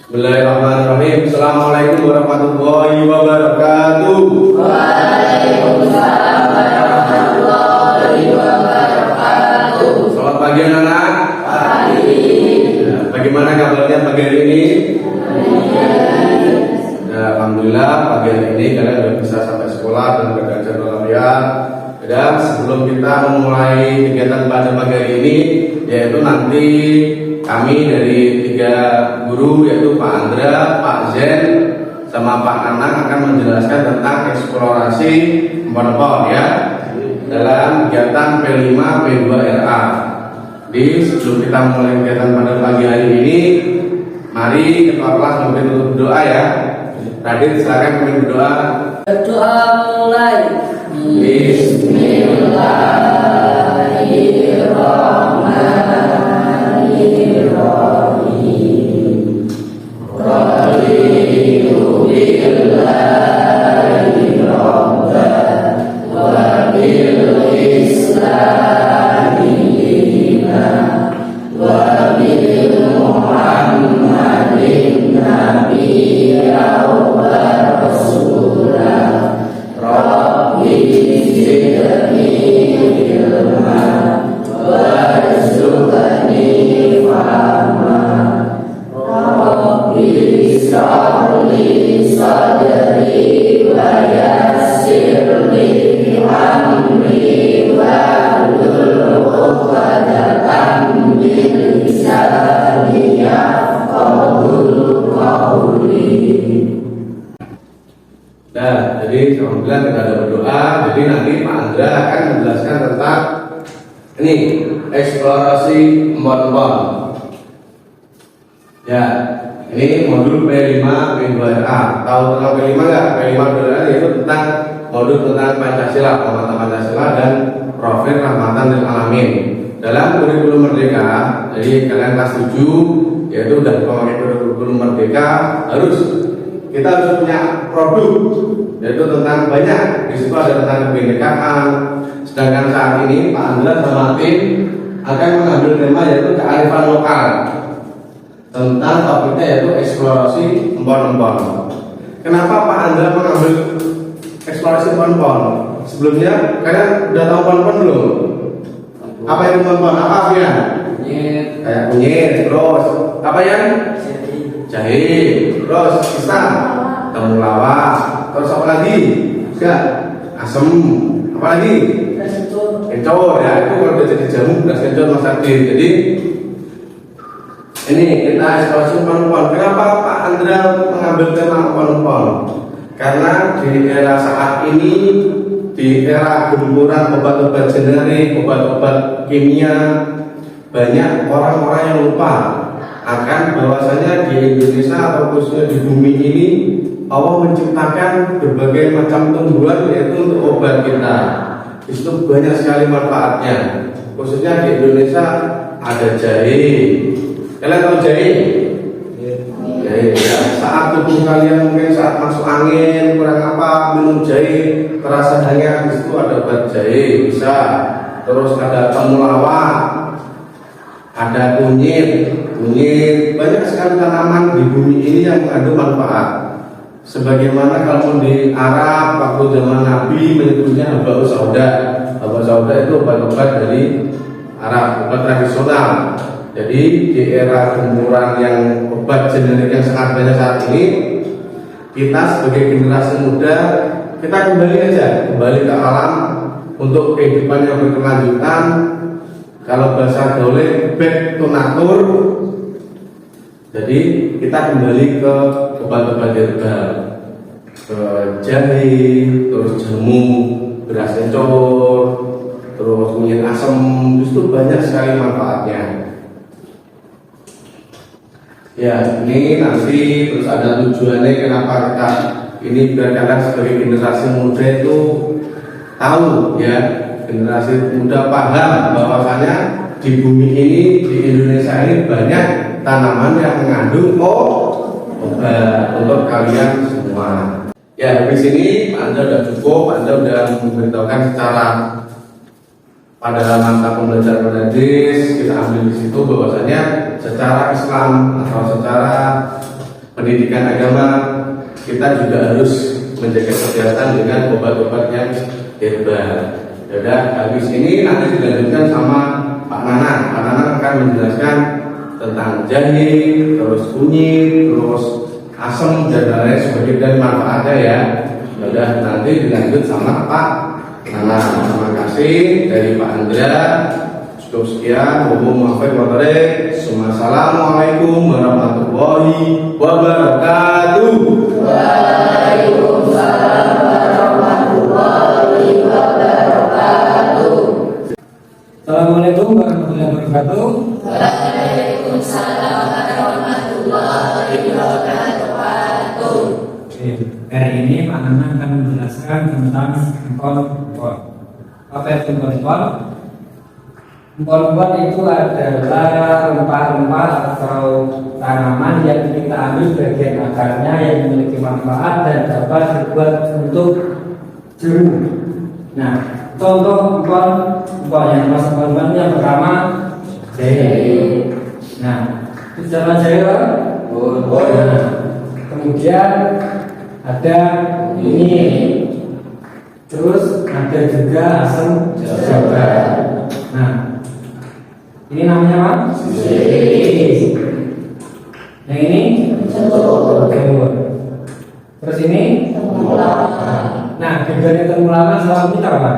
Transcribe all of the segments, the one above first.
Bismillahirrahmanirrahim. Assalamualaikum warahmatullahi wabarakatuh. Waalaikumsalam warahmatullahi wabarakatuh. Selamat pagi anak-anak. Pagi. Ya, bagaimana kabarnya pagi hari ini? Ya, alhamdulillah pagi hari ini kalian sudah bisa sampai sekolah dan belajar walafiat. Dan sebelum kita memulai kegiatan pada pagi hari ini, yaitu nanti kami dari 3 guru yaitu Pak Andra, Pak Zen, sama Pak Nanang akan menjelaskan tentang eksplorasi empon-empon ya dalam kegiatan P5 P2RA. Jadi sebelum kita mulai kegiatan pada pagi hari ini, mari ketua kelas memimpin untuk berdoa ya. Radit silakan memimpin berdoa. Berdoa mulai. Bismillahirrahmanirrahim. Raditu billahi rabban wa bil islami dinan wa bil muhammadin nabiyya wa rasulah. Rabbi zidni ilma warzuqni fahma. Rabbi ishrah li sadri wa yassir li amri wahlul 'uqdatam min lisani yafqahu qawli. Nah, jadi alhamdulillah kita ada berdoa. Jadi nanti Pak Andra akan menjelaskan tentang ini eksplorasi empon-empon. Ya, ini modul P5 P2RA. Tahu tentang P5 nggak? P5 P2RA itu tentang modul tentang Pancasila, pengamatan Pancasila dan profil rahmatan lil alamin. Dalam kurikulum Merdeka, jadi kalian kelas 7 yaitu udah memakai kurikulum Merdeka, kita harus punya produk yaitu tentang banyak. Di situ ada tentang kebinekaan. Sedangkan saat ini Pak Andra sama tim akan mengambil tema yaitu kearifan lokal. Tentang topiknya yaitu eksplorasi empon-empon. Kenapa Pak Andra mengambil eksplorasi empon-empon? Sebelumnya kalian udah tahu empon-empon belum? Apa itu empon-empon? Apa ya? Kunyit. Kayak kunyit. Terus apa ya? Jahe. Terus pisang, temulawak. Terus apa lagi? Enggak. Asem. Apa lagi? Kencur ya. Itu kalau udah jadi jamu beras kencur Mas Adil. Jadi ini kita eksplorasi empon-empon. Kenapa Pak Andra mengambil tema empon-empon? Karena di era saat ini, di era gempuran obat-obat generik, obat-obat kimia, banyak orang-orang yang lupa akan bahwasanya di Indonesia atau khususnya di bumi ini Allah menciptakan berbagai macam tumbuhan yaitu untuk obat kita. Itu banyak sekali manfaatnya. Khususnya di Indonesia ada jahe. Kalian tahu jahe? Jahe ya. Saat tubuh kalian mungkin saat masuk angin kurang apa minum jahe terasa hangat, di situ ada obat jahe bisa. Terus ada temulawak, ada kunyit, banyak sekali tanaman di bumi ini yang mengandung manfaat. Sebagaimana kalau di Arab waktu zaman Nabi menyebutnya habatus sauda. Habatus sauda itu obat-obat dari Arab, obat tradisional. Jadi di era gempuran yang obat generik yang sangat banyak saat ini, kita sebagai generasi muda kita kembali ke alam untuk kehidupan yang berkelanjutan. Kalau bahasa gaulnya back to nature. Jadi kita kembali ke obat-obat herbal, ke jahe, terus jamu, beras kencur, terus kunyit asem, itu banyak sekali manfaatnya. Ya, ini nanti terus ada tujuannya kenapa kita ini biar kalian sebagai generasi muda itu tahu ya, generasi muda paham bahwasanya di bumi ini, di Indonesia ini banyak tanaman yang mengandung obat untuk kalian semua. Ya, dari sini Anda sudah cukup, Anda sudah memberitahukan secara pada mata pembelajaran hadis kita ambil di situ bahwasanya secara Islam atau secara pendidikan agama, kita juga harus menjaga kesehatan dengan obat-obat yang herbal. Yaudah, habis ini nanti dilanjutkan sama Pak Nanang. Pak Nanang akan menjelaskan tentang jahe, terus kunyit, terus asam dan lain sebagainya dan manfaatnya ya. Yaudah, nanti dilanjut sama Pak Nanang. Terima kasih dari Pak Andra. Cukup sekian. Assalamualaikum warahmatullahi wabarakatuh. Waalaikumsalam warahmatullahi wabarakatuh. Assalamualaikum warahmatullahi wabarakatuh. Waalaikumsalam warahmatullahi wabarakatuh. Hari ini Pak Nanang akan menjelaskan tentang empon-empon. Apa itu empon-empon? Empon-empon itu adalah rempah-rempah atau tanaman yang kita ambil bagian akarnya yang memiliki manfaat dan dapat dibuat untuk jamu. Nah, contoh empon yang masuk empon yang pertama jahe. Nah, itu jalan jahe kan? Nah, kemudian ada ini, terus ada juga asam jabar. Nah, ini namanya apa? Sirih. Yang ini jamur. Terus ini temulawak. Nah, bedanya temulawak sama kita apa?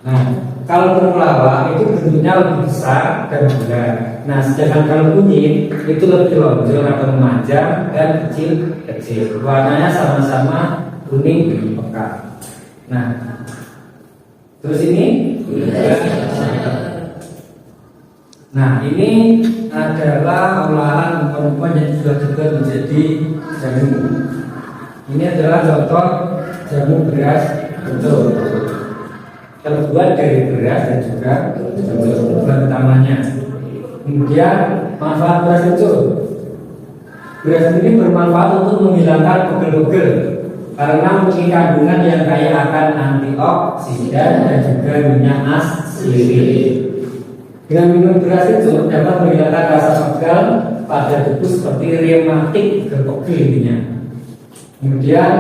Nah, kalau temulawak itu bentuknya lebih besar dan bulat. Nah, sedangkan kalau kunyit itu lebih lonjong atau memanjang dan kecil-kecil. Warnanya sama-sama kuning pekat. Nah, terus ini, nah ini adalah olahan empon-empon yang sudah juga menjadi jamu. Ini adalah contoh jamu beras betul. Terbuat dari beras dan juga bahan utamanya. Kemudian manfaat beras kencur. Beras ini bermanfaat untuk menghilangkan pegel-pegel karena memiliki kandungan yang kaya akan antioksidan dan juga minyak asyrik. Dengan minum beras kencur dapat menghilangkan rasa pegal pada tubuh seperti rematik pegel intinya. Kemudian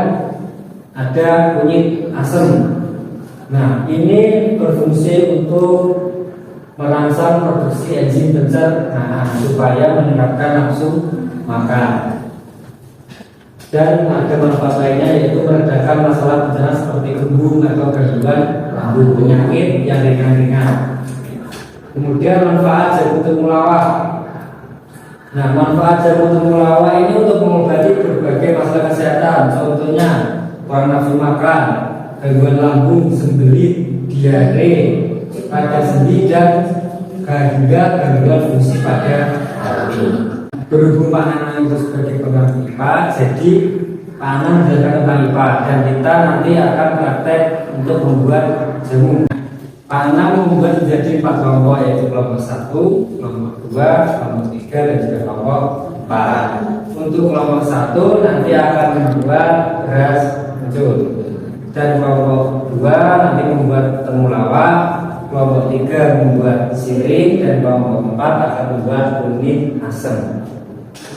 ada kunyit asam. Nah, ini berfungsi untuk merangsang produksi enzim pencernaan supaya meningkatkan nafsu makan. Dan ada manfaat lainnya yaitu meredakan masalah pencernaan seperti kembung atau gangguan lambung, penyakit yang ringan-ringan. Kemudian manfaat jamu temulawak. Nah, manfaat jamu temulawak ini untuk mengobati berbagai masalah kesehatan. Contohnya kurang nafsu makan, gangguan lambung, sembelit, diare, pada sendi dan hingga gangguan fungsi pada hati. Berhubung Pak Nanang itu sebagai pengajar IPA, jadi Pak Nanang menjelaskan tentang IPA dan kita nanti akan praktek untuk membuat jamu. Pak Nanang membuat menjadi 4 kelompok, yaitu kelompok 1, kelompok 2, kelompok 3 dan juga kelompok 4. Untuk kelompok 1 nanti akan membuat beras kencur. Dan kelompok 2 nanti membuat temulawak, kelompok 3 membuat sirih, dan kelompok 4 akan membuat kunyit asam.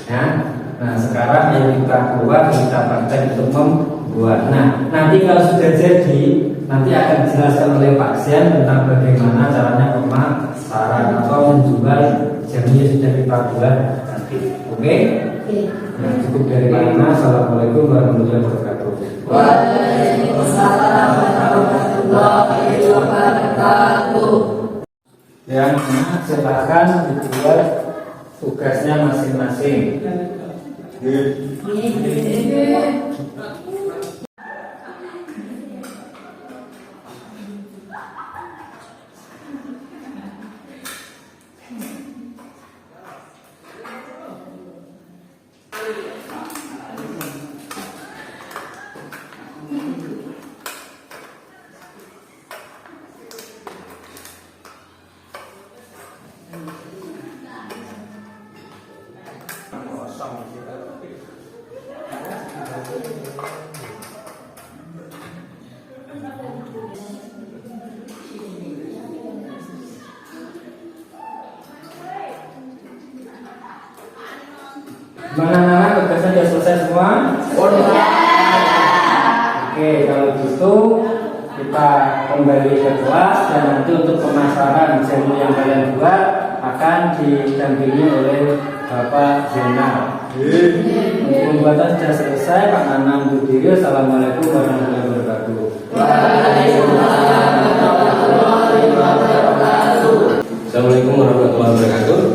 Ya. Nah, sekarang yang kita buat, kita praktek untuk membuat. Nah, nanti kalau sudah jadi, nanti akan dijelaskan oleh Pak Sian tentang bagaimana caranya pemasaran atau menjual jamu yang sudah kita buat nanti. Oke? Nah, cukup dari mana. Assalamualaikum warahmatullahi wabarakatuh. Waalaikumsalam warahmatullahi wabarakatuh. Yang silakan dibuat tugasnya masing-masing. Gimana anak-anak, tugasnya sudah selesai semua? Oke, kalau gitu kita kembali ke kelas dan nanti untuk pemasaran jamu yang kalian buat akan didampingi oleh Bapak Zainal. Pembuatan sudah selesai, Pak Nanang berdiri. Assalamualaikum warahmatullahi wabarakatuh. Assalamualaikum warahmatullahi wabarakatuh.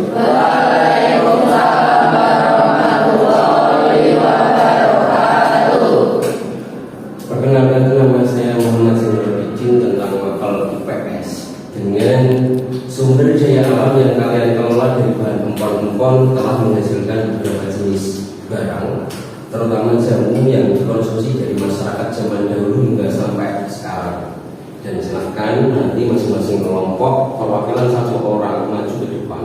Perkenalkan, nama saya Muhammad Zainal Abidin tentang mapel IPS dengan sumber daya alam yang kalian kelola dari bahan empon-empon telah menghasilkan beberapa jenis barang, terutama jamu yang dikonsumsi dari masyarakat zaman dahulu hingga sampai sekarang. Dan silakan nanti masing-masing kelompok perwakilan satu orang maju ke depan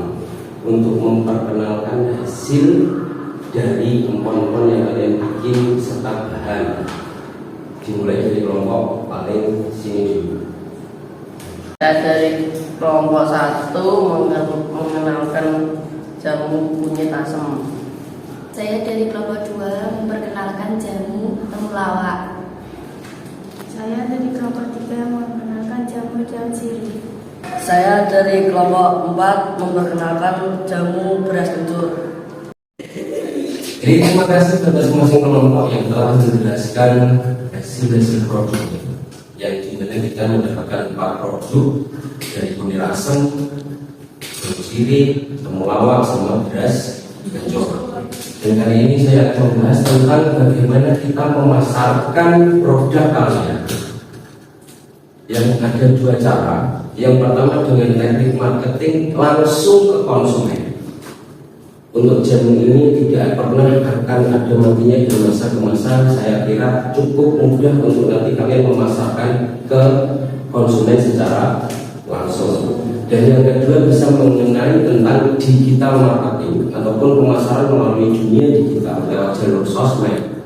untuk memperkenalkan hasil dari empon-empon yang kalian bikin serta bahan. Dimulai dari kelompok paling sini dulu. Saya dari kelompok 1 mengenalkan jamu kunyit asam. Saya dari kelompok 2 memperkenalkan jamu temulawak. Saya dari kelompok 3 memperkenalkan jamu daun sirih. Saya dari kelompok 4 memperkenalkan jamu beras kencur. Jadi terima kasih kepada masing-masing kelompok yang telah menjelaskan hasil produknya, yang dimana kita mendapatkan 4 produk dari kunir asam, daun sirih, temulawak, sama beras kencur. Dan kali ini saya akan membahas tentang bagaimana kita memasarkan produk kalian. Yang ada 2 cara. Yang pertama dengan teknik marketing langsung ke konsumen. Untuk jamu ini tidak pernah akan ada matinya dari masa ke masa. Saya kira cukup mudah untuk nanti kalian memasarkan ke konsumen secara langsung. Dan yang kedua bisa mengenai tentang digital marketing ataupun pemasaran melalui dunia digital lewat jalur sosmed,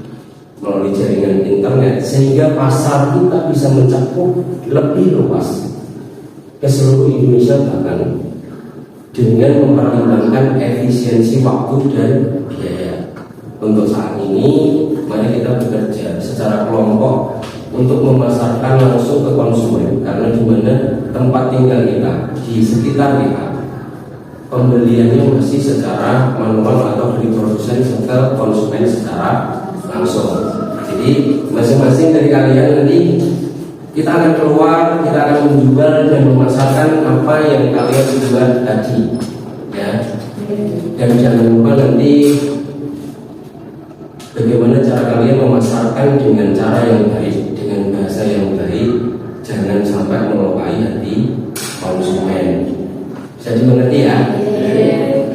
melalui jaringan internet, sehingga pasar kita bisa mencakup lebih luas ke seluruh Indonesia, bahkan dengan mempertimbangkan efisiensi waktu dan biaya. Untuk saat ini mari kita bekerja secara kelompok untuk memasarkan langsung ke konsumen, karena di mana tempat tinggal kita, di sekitar kita, pembeliannya masih secara manual atau dari produsen ke konsumen secara langsung. Jadi masing-masing dari kalian nanti kita akan keluar, kita akan menjual dan memasarkan apa yang kalian buat tadi, ya. Dan jangan lupa nanti bagaimana cara kalian memasarkan dengan cara yang baik, dengan bahasa yang baik, jangan sampai melukai hati konsumen. Bisa dimengerti ya?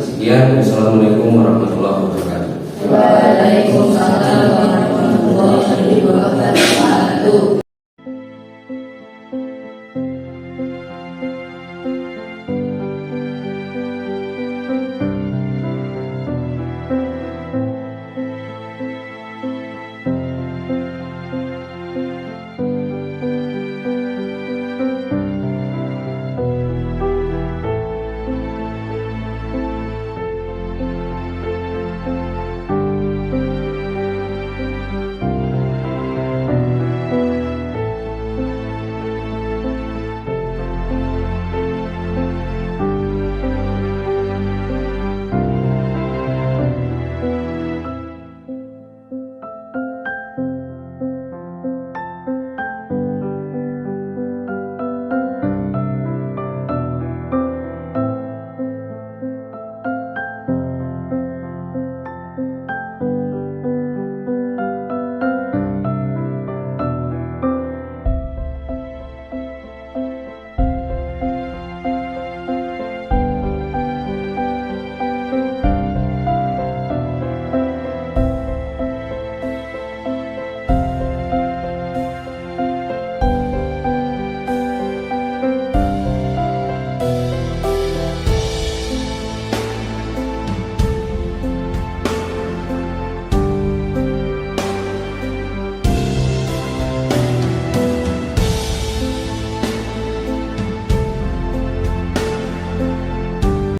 Sekian, wassalamualaikum warahmatullahi wabarakatuh.